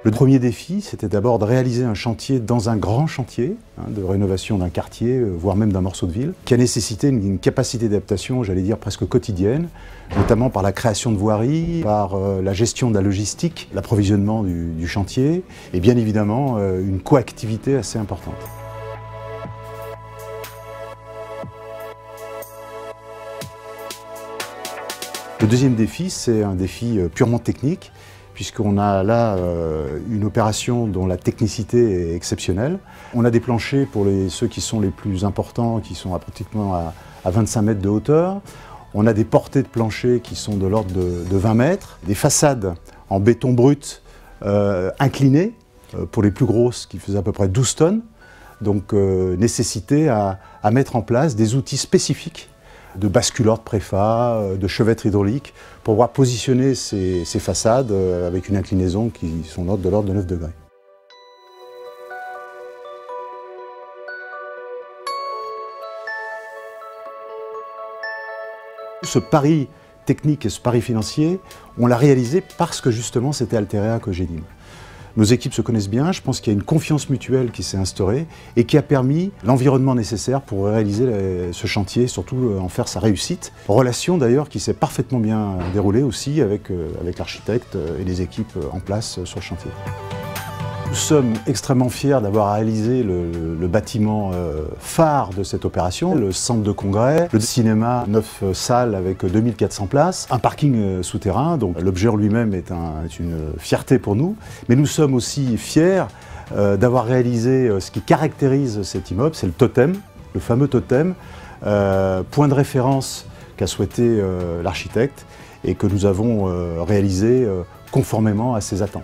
Le premier défi, c'était d'abord de réaliser un chantier dans un grand chantier, de rénovation d'un quartier, voire même d'un morceau de ville, qui a nécessité une capacité d'adaptation, j'allais dire presque quotidienne, notamment par la création de voiries, par la gestion de la logistique, l'approvisionnement du chantier, et bien évidemment une coactivité assez importante. Le deuxième défi, c'est un défi purement technique, puisqu'on a là une opération dont la technicité est exceptionnelle. On a des planchers pour ceux qui sont les plus importants, qui sont pratiquement à 25 mètres de hauteur. On a des portées de planchers qui sont de l'ordre de 20 mètres. Des façades en béton brut inclinées, pour les plus grosses, qui faisaient à peu près 12 tonnes. Donc nécessité à mettre en place des outils spécifiques de basculeurs de préfa, de chevêtres hydrauliques, pour pouvoir positionner ces façades avec une inclinaison qui sont de l'ordre de 9 degrés. Ce pari technique et ce pari financier, on l'a réalisé parce que justement c'était Alterea Cogedim. Nos équipes se connaissent bien, je pense qu'il y a une confiance mutuelle qui s'est instaurée et qui a permis l'environnement nécessaire pour réaliser ce chantier et surtout en faire sa réussite. Relation d'ailleurs qui s'est parfaitement bien déroulée aussi avec l'architecte et les équipes en place sur le chantier. Nous sommes extrêmement fiers d'avoir réalisé le bâtiment phare de cette opération, le centre de congrès, le cinéma, 9 salles avec 2400 places, un parking souterrain, donc l'objet en lui-même est une fierté pour nous, mais nous sommes aussi fiers d'avoir réalisé ce qui caractérise cet immeuble, c'est le totem, le fameux totem, point de référence qu'a souhaité l'architecte et que nous avons réalisé conformément à ses attentes.